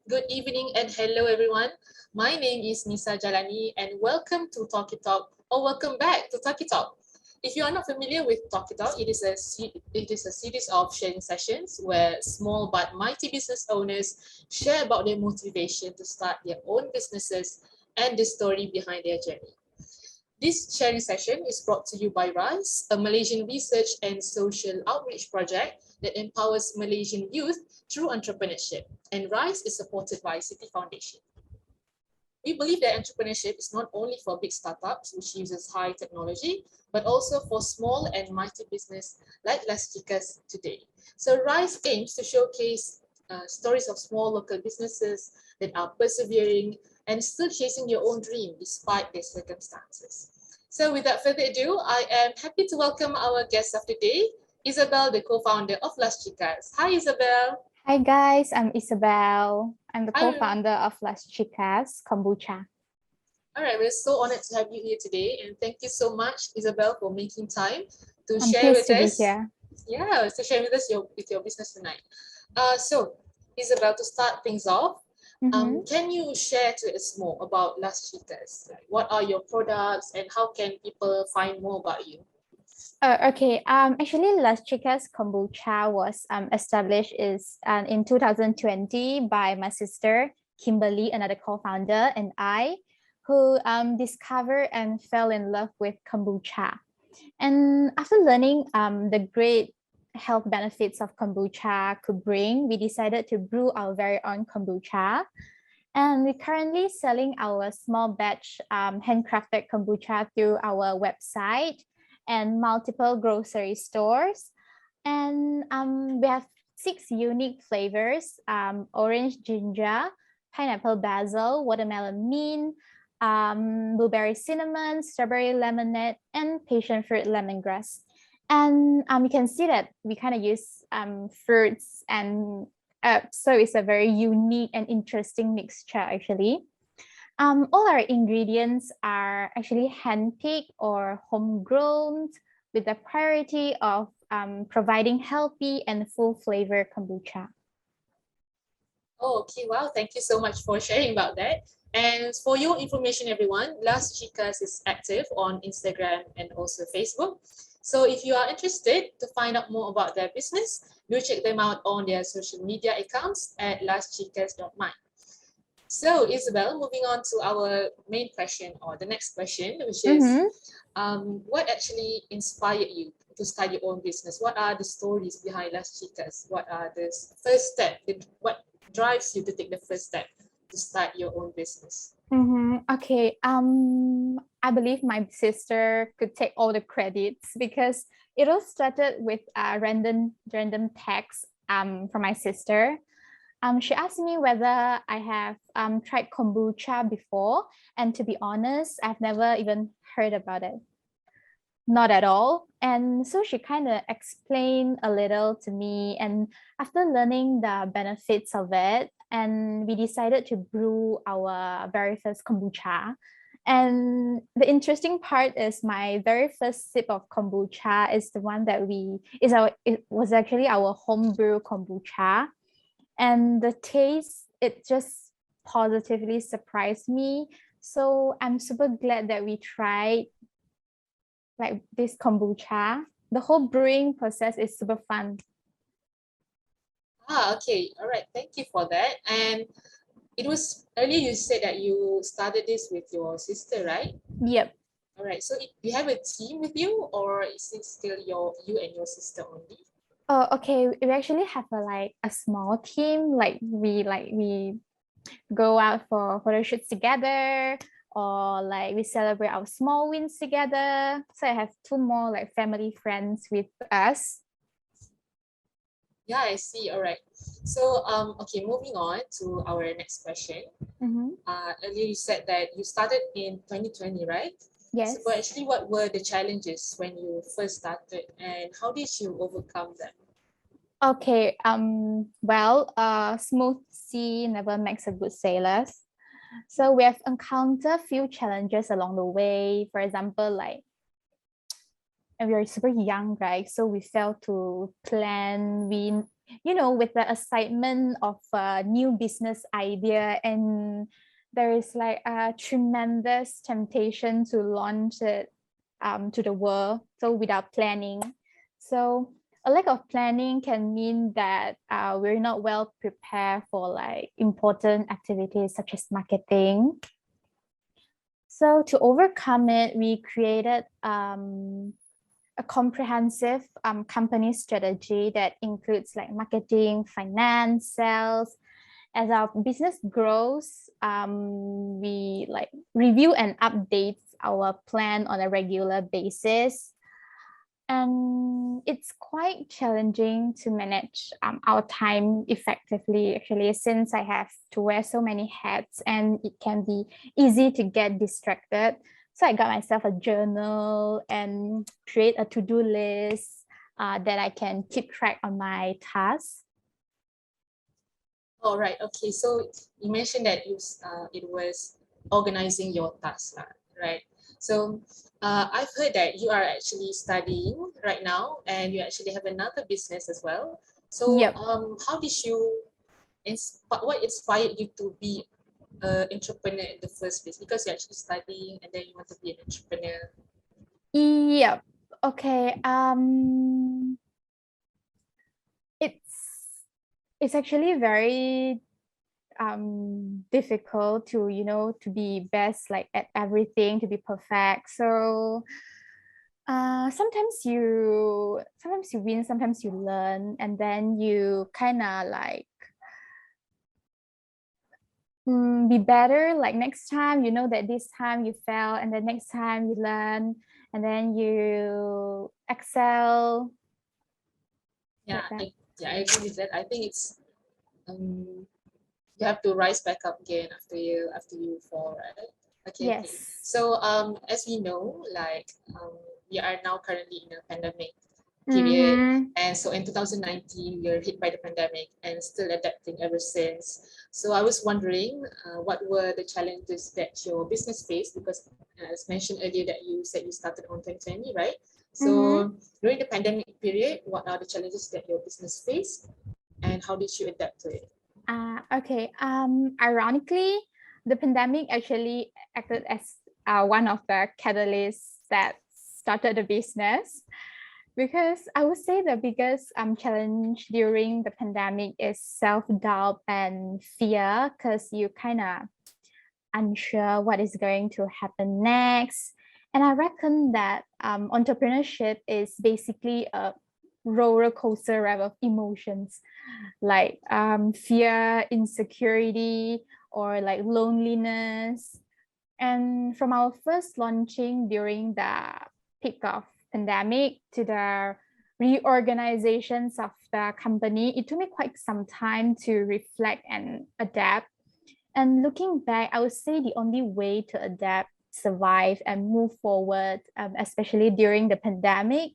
good evening, and hello everyone. My name is Nisa Jalani, and welcome to Tauke Talk, or welcome back to Tauke Talk. If you are not familiar with Tauke Talk, it is a series of sharing sessions where small but mighty business owners share about their motivation to start their own businesses and the story behind their journey. This sharing session is brought to you by RYSE, a Malaysian research and social outreach project that empowers Malaysian youth through entrepreneurship. And RYSE is supported by Citi Foundation. We believe that entrepreneurship is not only for big startups, which uses high technology, but also for small and mighty business like Las Chicas today. So RYSE aims to showcase stories of small local businesses that are persevering and still chasing your own dream despite their circumstances. So without further ado, I am happy to welcome our guest of the day, Isabel, the co-founder of Las Chicas. Hi, Isabel. Hi guys, I'm Isabel. I'm the Hi. co-founder of Las Chicas Kombucha. All right, we're so honored to have you here today, and thank you so much, Isabel, for making time to I'm share with pleased to be us. here. Yeah, to share with us your business tonight. So, Isabel, to start things off, can you share to us more about Las Chicas? Like, what are your products, and how can people find more about you? Okay. Actually, Las Chicas Kombucha was established in 2020 by my sister Kimberly, another co-founder, and I, who discovered and fell in love with kombucha. And after learning the great health benefits of kombucha could bring, we decided to brew our very own kombucha. And we're currently selling our small batch handcrafted kombucha through our website and multiple grocery stores. And we have 6 unique flavors: orange ginger, pineapple basil, watermelon mint, blueberry cinnamon, strawberry lemonade, and passion fruit lemongrass. And you can see that we kind of use fruits and herbs, so it's a very unique and interesting mixture actually. All our ingredients are actually handpicked or homegrown with the priority of providing healthy and full flavor kombucha. Oh, okay. Wow. Thank you so much for sharing about that. And for your information, everyone, Las Chicas is active on Instagram and also Facebook. So if you are interested to find out more about their business, do check them out on their social media accounts at laschicas.my. So Isabel, moving on to our main question, or the next question, which is, what actually inspired you to start your own business? What are the stories behind Las Chicas? What are the first step? What drives you to take the first step to start your own business? Okay. I believe my sister could take all the credits because it all started with a random text from my sister. She asked me whether I have tried kombucha before, and to be honest, I've never even heard about it. Not at all. And so she kind of explained a little to me, and after learning the benefits of it, and we decided to brew our very first kombucha. And the interesting part is my very first sip of kombucha is the one that it was actually our homebrew kombucha. And the taste, it just positively surprised me. So I'm super glad that we tried like this kombucha. The whole brewing process is super fun. Okay. All right. Thank you for that. And it was earlier you said that you started this with your sister, right? Yep. All right. So you have a team with you, or is it still you and your sister only? Oh, okay. We actually have a small team. We go out for photo shoots together, or like we celebrate our small wins together. So I have 2 more like family friends with us. Yeah, I see. All right. So okay, moving on to our next question. Earlier you said that you started in 2020, right? Yes. So, but actually, what were the challenges when you first started, and how did you overcome them? Okay. Well, smooth sea never makes a good sailor. So we have encountered few challenges along the way. For example, and we are super young, right? So we failed to plan. with the excitement of a new business idea, and there is like a tremendous temptation to launch it to the world, so without planning. So a lack of planning can mean that we're not well prepared for like important activities such as marketing. So to overcome it, we created a comprehensive company strategy that includes like marketing, finance, sales. As our business grows, we like review and update our plan on a regular basis. And it's quite challenging to manage our time effectively, actually, since I have to wear so many hats and it can be easy to get distracted. So I got myself a journal and create a to-do list that I can keep track on my tasks. All right. Okay. So you mentioned that it was organizing your tasks, right? So I've heard that you are actually studying right now, and you actually have another business as well. So Yep. how did you what inspired you to be an entrepreneur in the first place? Because you're actually studying, and then you want to be an entrepreneur. Yep. Okay. It's actually very difficult to to be best like at everything, to be perfect. So sometimes you win, sometimes you learn, and then you kind of like be better like next time. You know that this time you fail, and then next time you learn, and then you excel Yeah, like that. I agree with that. I think it's you have to rise back up again after you fall, right? Okay, okay. Yes. So as we know, like we are now currently in a pandemic period, Mm-hmm. and so in 2019 we are hit by the pandemic and still adapting ever since. So I was wondering, what were the challenges that your business faced? Because as mentioned earlier, that you said you started on 2020, right? Mm-hmm. So during the pandemic period, what are the challenges that your business faced, and how did you adapt to it? Okay. Ironically, the pandemic actually acted as one of the catalysts that started the business, because I would say the biggest challenge during the pandemic is self-doubt and fear, because you kind of unsure what is going to happen next. And I reckon that entrepreneurship is basically a roller coaster ride of emotions, like fear, insecurity, or like loneliness. And from our first launching during the peak of pandemic to the reorganizations of the company, it took me quite some time to reflect and adapt. And looking back, I would say the only way to adapt, survive, and move forward, especially during the pandemic,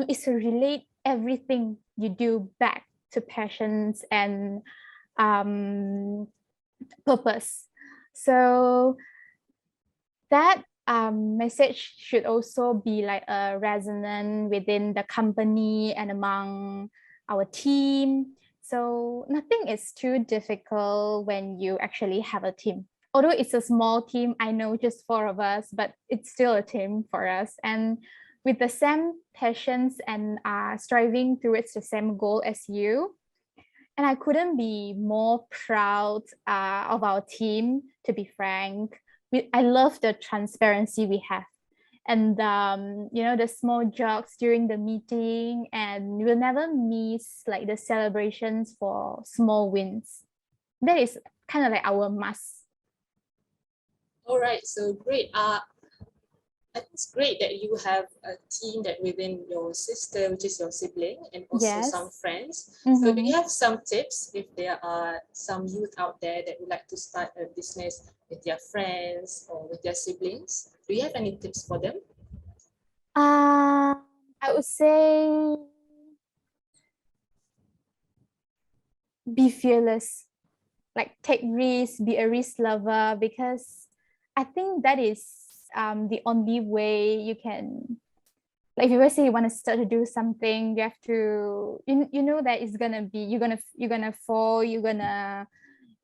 is to relate everything you do back to passions and purpose. So that message should also be like a resonant within the company and among our team. So nothing is too difficult when you actually have a team. Although it's a small team, I know just four of us, but it's still a team for us. And with the same passions and striving towards the same goal as you. And I couldn't be more proud of our team, to be frank. I love the transparency we have, and the small jokes during the meeting, and we'll never miss like the celebrations for small wins. That is kind of like our must. All right, so great. I think it's great that you have a team that within your sister, which is your sibling, and also some Yes. friends. So do you Mm-hmm. have some tips if there are some youth out there that would like to start a business with their friends or with their siblings? Do you have any tips for them? I would say be fearless, like take risks, be a risk lover, because I think that is the only way you can like if you ever say you want to start to do something, you have to, you know that it's gonna be, you're gonna fall, you're gonna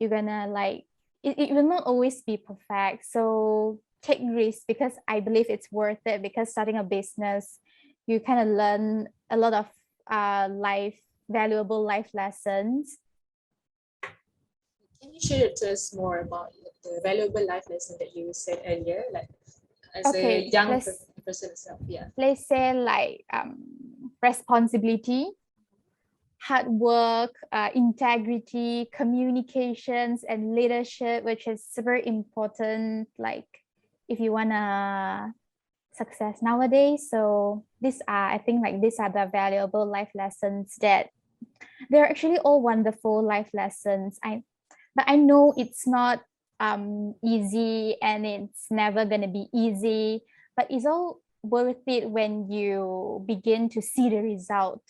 like, it will not always be perfect. So take risks, because I believe it's worth it, because starting a business, you kind of learn a lot of valuable life lessons. Can you share to us more about the valuable life lesson that you said earlier, like as a young person itself? Yeah. Let's say like responsibility, hard work, integrity, communications, and leadership, which is super important, like if you wanna success nowadays. So I think like these are the valuable life lessons that they're actually all wonderful life lessons. But I know it's not easy, and it's never gonna be easy, but it's all worth it when you begin to see the result.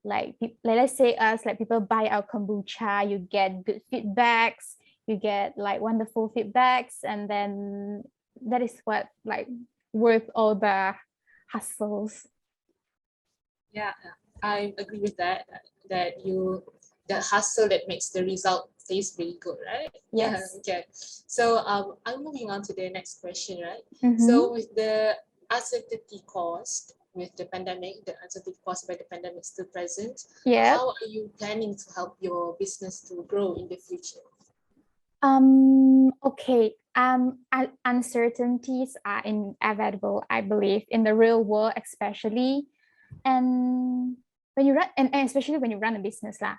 Like let's say us, like people buy our kombucha, you get good feedbacks, you get like wonderful feedbacks, and then that is what like worth all the hustles. Yeah, I agree with that. The hustle that makes the result taste really good, right? Yes. Yeah. Okay. So I'm moving on to the next question, right? Mm-hmm. So with the uncertainty caused with the pandemic, the uncertainty caused by the pandemic still present, yeah, how are you planning to help your business to grow in the future? Okay. Uncertainties are inevitable, I believe, in the real world, especially, and when you run, and especially when you run a business lah.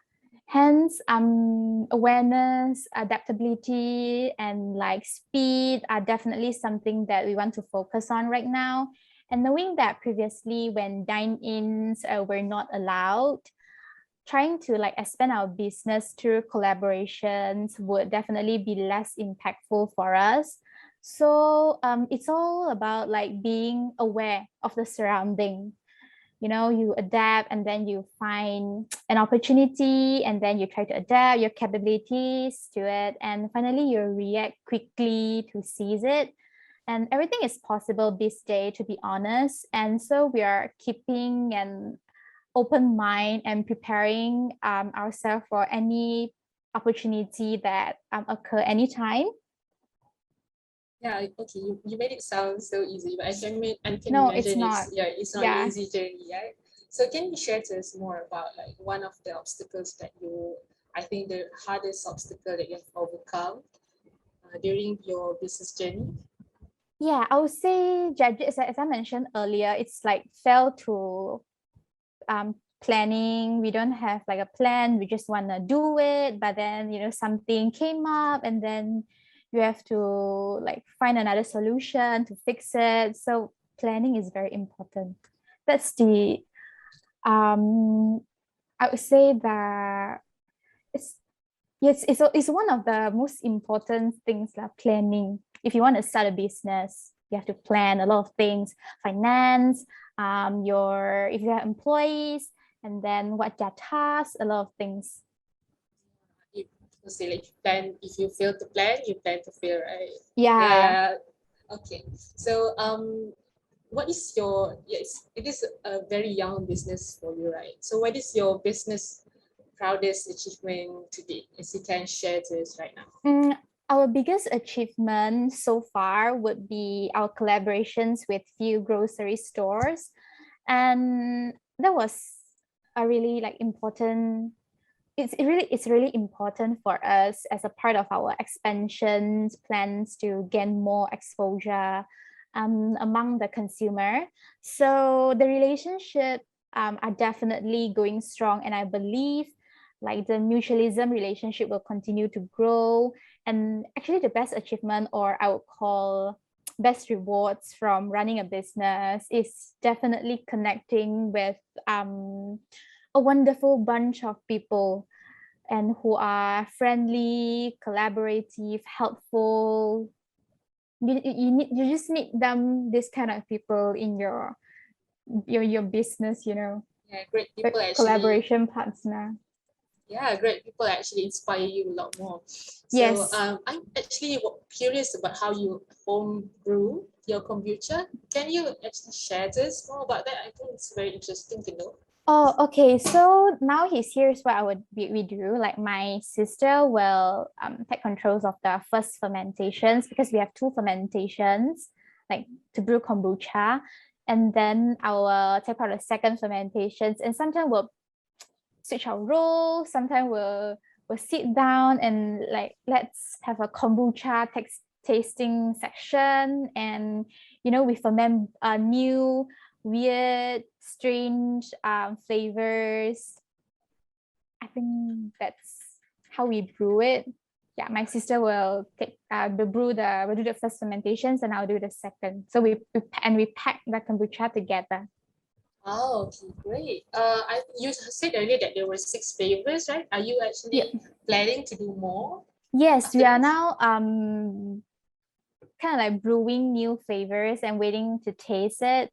Hence, awareness, adaptability, and like speed are definitely something that we want to focus on right now. And knowing that previously, when dine-ins were not allowed, trying to like expand our business through collaborations would definitely be less impactful for us. So it's all about like being aware of the surrounding. You know, you adapt, and then you find an opportunity, and then you try to adapt your capabilities to it, and finally you react quickly to seize it. And everything is possible this day, to be honest. And so we are keeping an open mind and preparing ourselves for any opportunity that occur anytime. Yeah, okay, you made it sound so easy, but I can No, imagine not. it's not an easy journey, right? So can you share to us more about like one of the obstacles that I think the hardest obstacle that you have overcome during your business journey? Yeah, I would say, as I mentioned earlier, it's like fell to planning. We don't have like a plan, we just want to do it, but then something came up, and then you have to like find another solution to fix it. So planning is very important. That's the I would say that it's yes, it's one of the most important things, like planning. If you want to start a business, you have to plan a lot of things: finance, if you have employees, and then what their tasks, a lot of things. You say like plan, if you fail to plan, you plan to fail, right? Yeah. Okay. So what is it is a very young business for you, right? So what is your business proudest achievement today, as you can share to us right now? Our biggest achievement so far would be our collaborations with few grocery stores, and that was a really like important. It's really important for us as a part of our expansion plans to gain more exposure among the consumer. So the relationship are definitely going strong, and I believe like the mutualism relationship will continue to grow. And actually the best achievement, or I would call best rewards from running a business, is definitely connecting with a wonderful bunch of people, and who are friendly, collaborative, helpful. You just need them, this kind of people in your business, Yeah, great people actually. collaboration partner. Yeah, great. People actually inspire you a lot more. So Yes. I'm actually curious about how you home brew your kombucha. Can you actually share this more about that? I think it's very interesting to know. Oh, okay. So now here's what we do. Like my sister will take controls of the first fermentations because we have two fermentations, like to brew kombucha, and then I will take part of the second fermentations. And sometimes we'll switch our roles. Sometimes we'll sit down and like let's have a kombucha tasting section, and we ferment new weird strange flavors. I think that's how we brew it. Yeah, my sister will take we'll do the first fermentations and I'll do the second. So we pack the kombucha together. Oh, okay, great. You said earlier that there were 6 flavors, right? Are you Yep. actually planning to do more Yes, after we are this? now kind of like brewing new flavors and waiting to taste it.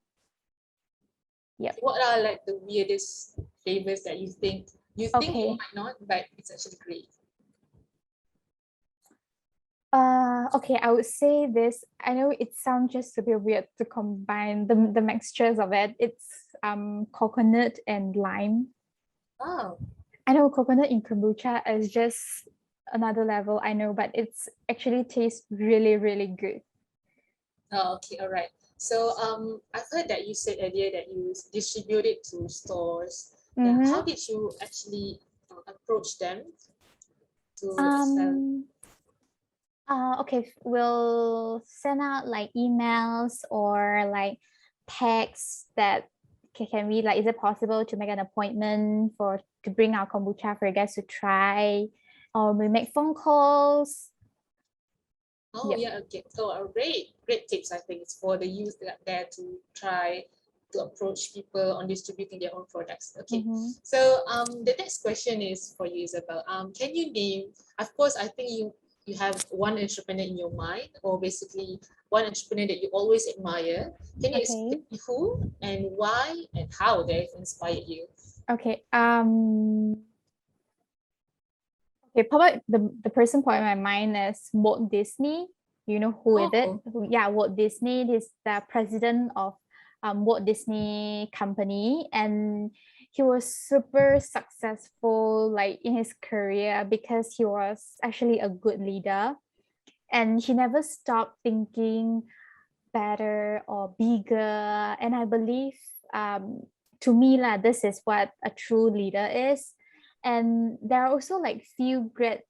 Yep. What are like the weirdest flavors that you think it Okay. might not, but it's actually great? Okay, I would say this. I know it sounds just a bit weird to combine the mixtures of it. It's coconut and lime. Oh, I know coconut in kombucha is just another level, I know, but it's actually tastes really, really good. oh, okay, all right. So I've heard that you said earlier that you distribute it to stores. Yeah, how Mm-hmm. did you actually approach them to sell? Um, okay, we'll send out like emails or like texts that can we like, is it possible to make an appointment to bring our kombucha for you guys to try? Or we make phone calls. Oh Yep. yeah, okay. So great tips. I think it's for the youth that there to try to approach people on distributing their own products. Okay. Mm-hmm. So the next question is for you, Isabel. Can you name? Of course, I think you have one entrepreneur in your mind, or basically one entrepreneur that you always admire. Can you Okay. explain who and why and how they've inspired you? Okay. Okay, probably the person point in my mind is Walt Disney. You know who is it? Oh, Yeah, Walt Disney. He's the president of Walt Disney Company, and he was super successful like in his career because he was actually a good leader, and he never stopped thinking better or bigger. And I believe to me lah, this is what a true leader is. And there are also like few great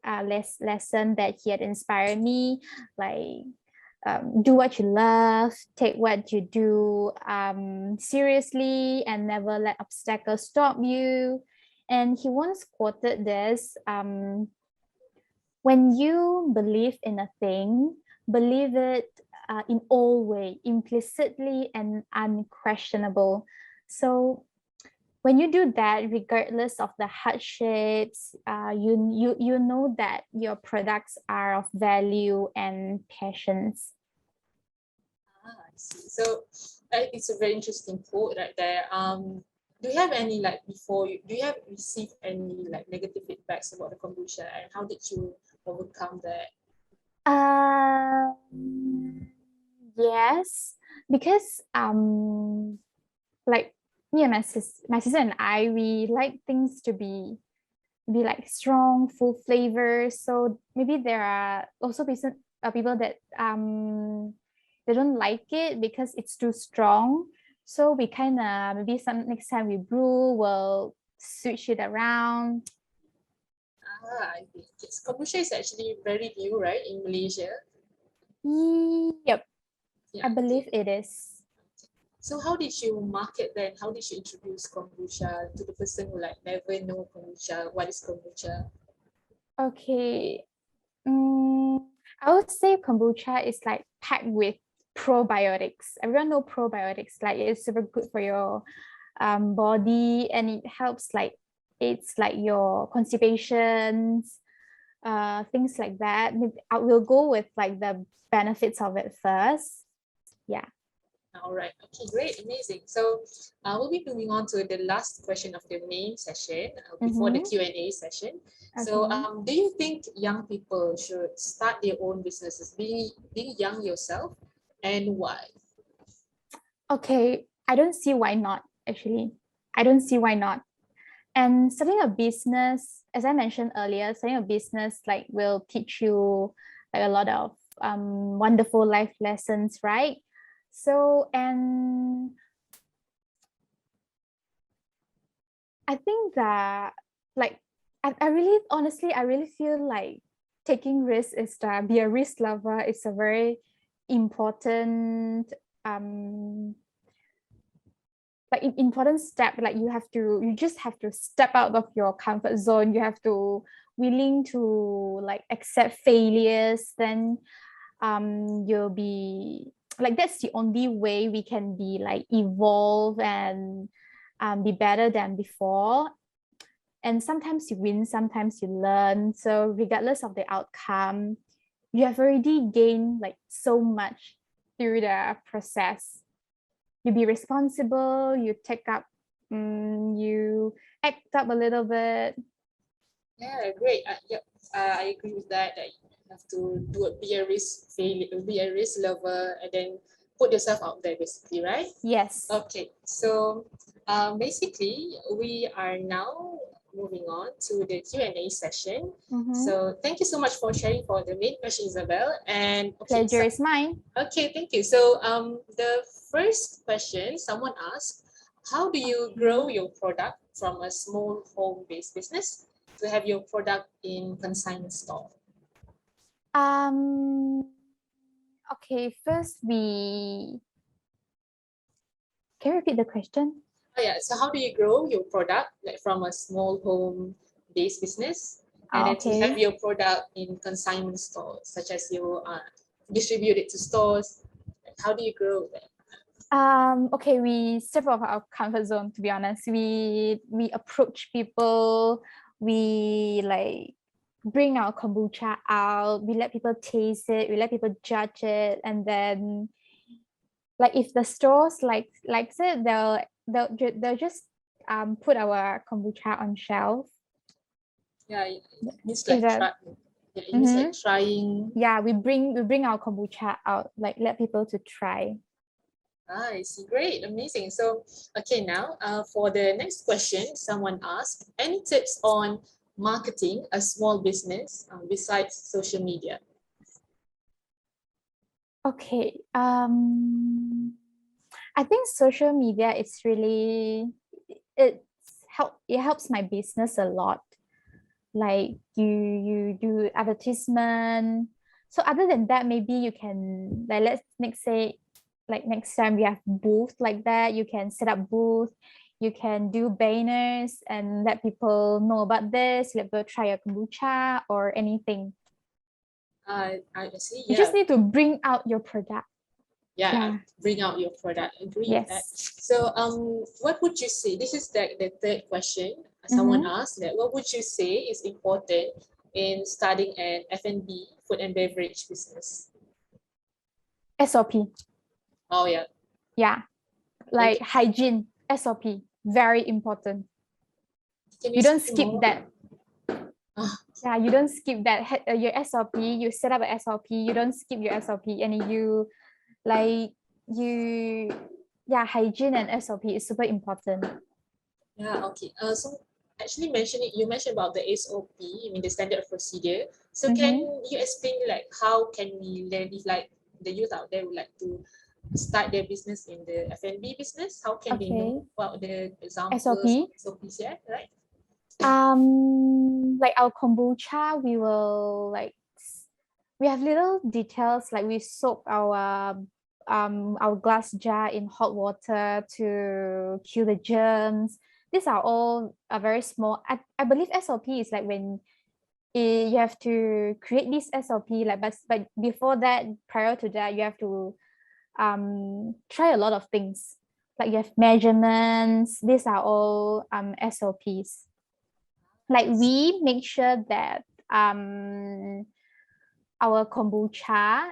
lesson that he had inspired me, like do what you love, take what you do seriously, and never let obstacles stop you. And he once quoted this: when you believe in a thing, believe it in all way, implicitly and unquestionable. So when you do that, regardless of the hardships, you know that your products are of value and passions. I see. So it's a very interesting quote right there. Do you have any like do you have received any like negative feedbacks about the kombucha and how did you overcome that? Um, yes, because like me and my sister and I, we like things to be like strong, full flavors. So maybe there are also people that they don't like it because it's too strong. So we kind of maybe some next time we brew, we'll switch it around. I think yes. Kombucha is actually very new, right, in Malaysia? Yep, I Yeah. Okay. believe it is. So how did you market then? How did you introduce kombucha to the person who like never know kombucha? What is kombucha? Okay. Mm, I would say kombucha is like packed with probiotics. Everyone know probiotics. Like it's super good for your body, and it helps like it's like your constipations, things like that. Maybe I will go with like the benefits of it first. Yeah. All right. Okay, great. Amazing. So we'll be moving on to the last question of the main session before the Q&A session. So Okay. do you think young people should start their own businesses, being young yourself, and why? Okay, I don't see why not, actually. I don't see why not. And starting a business, as I mentioned earlier, starting a business like will teach you like a lot of wonderful life lessons, right? So, and I think that like I really honestly I really feel like taking risks is to be a risk lover. It's a very important important step. Like you just have to step out of your comfort zone. You have to willing to like accept failures. Then you'll be like that's the only way we can be like evolve and be better than before. And sometimes you win, sometimes you learn. So regardless of the outcome, you have already gained like so much through the process. You be responsible, you take up, you act up a little bit. Yeah, great. Yep, I agree with that. That you have to be a risk failure, be a risk lover, and then put yourself out there, basically, right? Yes. Okay, so basically, we are now moving on to the Q&A session. So thank you so much for sharing for the main question, Isabel. And okay, Pleasure is mine. okay, thank you. So the first question someone asked, how do you grow your product from a small home-based business to have your product in consignment store? Okay, first we can you repeat the question? Oh, yeah. So how do you grow your product like from a small home-based business, and then to have Okay. your product in consignment stores, such as you distribute it to stores? Like, how do you grow that? Okay, we step out of our comfort zone, to be honest. We approach people, we like bring our kombucha out, we let people taste it, we let people judge it, and then like if the stores likes it, they'll just put our kombucha on shelf. Yeah, it means Is like that yeah, it means like trying. yeah, we bring our kombucha out, like let people to try. I see. Great, amazing. So, okay, now for the next question, someone asked, any tips on marketing a small business besides social media? Okay. I think social media is really it helps my business a lot. Like you do advertisement. So other than that, maybe you can like let's next say like next time we have booth like that, you can set up booth, you can do banners and let people know about this, let people try your kombucha or anything. I see. You Yeah, just need to bring out your product. yeah. Yeah. Bring out your product. Agree with that. Yes. So, what would you say? This is the third question. Someone Mm-hmm. asked that. What would you say is important in starting an F&B, food and beverage business? SOP. Oh yeah. Yeah. Like, Like hygiene, SOP. Very important. can you You don't speak skip more? that. Ah, Yeah, you don't skip that. Your SOP, you set up a SOP, you don't skip your SOP, and you like you yeah, hygiene and SOP is super important. yeah, okay. So actually you mentioned about the SOP, I mean the standard of procedure. So can Mm-hmm. you explain like how can we learn if like the youth out there would like to start their business in the F&B business? How can they know Okay. about the examples of SOP. SOPs, yeah, right? Like our kombucha, we have little details like we soak our glass jar in hot water to kill the germs. These are all a very small. I believe SOP is like when you have to create this SOP like but before that, prior to that, you have to try a lot of things. Like you have measurements. These are all SOPs. Like we make sure that our kombucha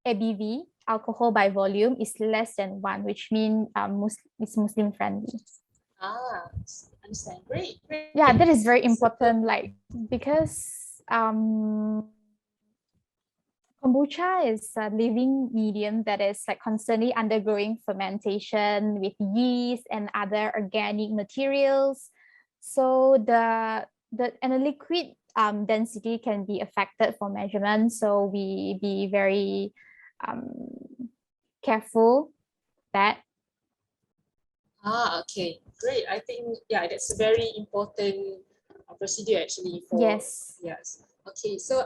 ABV alcohol by volume is less than 1, which means it's Muslim friendly. Understand. Great. Yeah, that is very So, important, like, because kombucha is a living medium that is like constantly undergoing fermentation with yeast and other organic materials. So the liquid density can be affected for measurement. So we be very careful that. Okay, great. I think, yeah, that's a very important procedure actually for, Yes. yes. Okay, so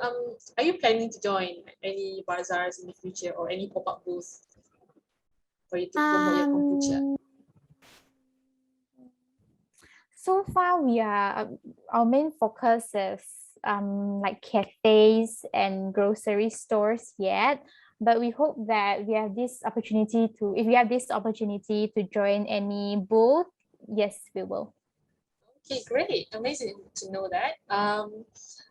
are you planning to join any bazaars in the future or any pop-up booth for you to promote your kombucha? So far, our main focus is like cafes and grocery stores yet, but we hope that if we have this opportunity to join any booth, yes, we will. Okay, great. Amazing to know that.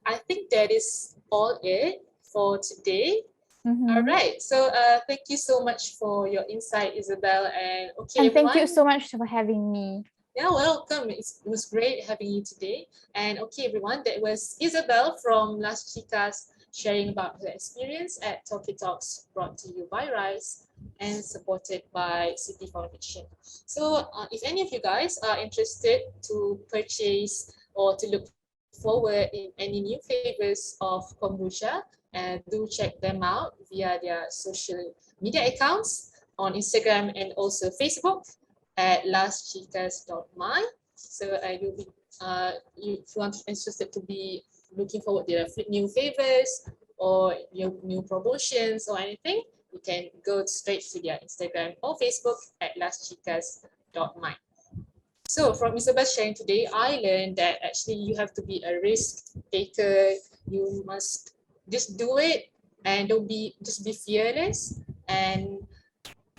I think that is all it for today. All right. So thank you so much for your insight, Isabel. And okay, And everyone. thank you so much for having me. Yeah, welcome. It was great having you today. And okay, everyone, that was Isabel from Las Chicas sharing about her experience at Tauke Talks, brought to you by RYSE and supported by Citi Foundation. So if any of you guys are interested to purchase or to look forward in any new flavors of kombucha, and do check them out via their social media accounts on Instagram and also Facebook at laschicas.my. So you'll be if you are interested to be looking forward to their new favors or new promotions or anything, you can go straight to their Instagram or Facebook at laschicas.my. So from Isabel sharing today, I learned that actually you have to be a risk taker. You must just do it and just be fearless, and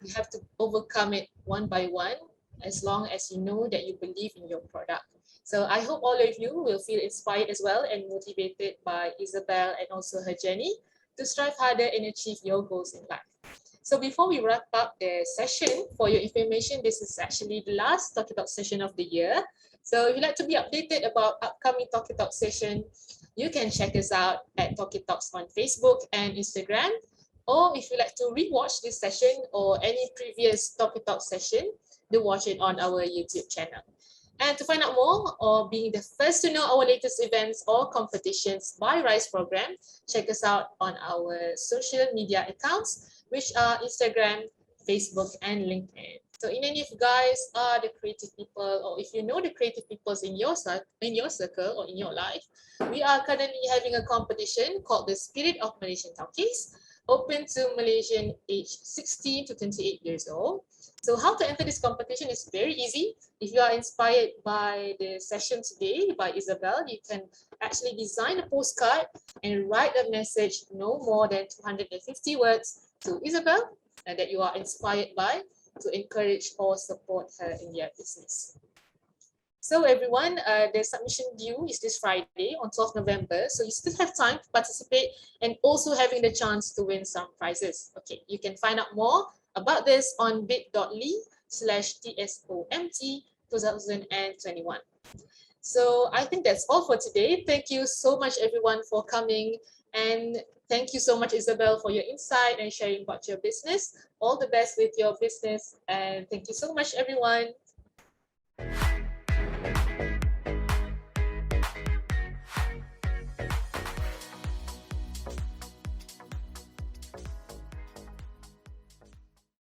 you have to overcome it one by one as long as you know that you believe in your product. So I hope all of you will feel inspired as well and motivated by Isabel and also her journey to strive harder and achieve your goals in life. So before we wrap up the session, for your information, this is actually the last Talk Talk session of the year. So if you'd like to be updated about upcoming Talk Talk session, you can check us out at Talk Talks on Facebook and Instagram. Or if you'd like to rewatch this session or any previous Talk Talk session, do watch it on our YouTube channel. And to find out more or being the first to know our latest events or competitions by RYSE program, check us out on our social media accounts, which are Instagram, Facebook, and LinkedIn. So if any of you guys are the creative people, or if you know the creative people in your circle or in your life, we are currently having a competition called the Spirit of Malaysian Talkies, open to Malaysian aged 16 to 28 years old. So how to enter this competition is very easy. If you are inspired by the session today by Isabel, you can actually design a postcard and write a message no more than 250 words to Isabel that you are inspired by to encourage or support her in their business. So everyone, the submission due is this Friday on 12th November. So you still have time to participate and also having the chance to win some prizes. Okay, you can find out more about this on bit.ly/TSOMT2021. So I think that's all for today. Thank you so much everyone for coming, and thank you so much Isabel for your insight and sharing about your business. All the best with your business, and thank you so much everyone.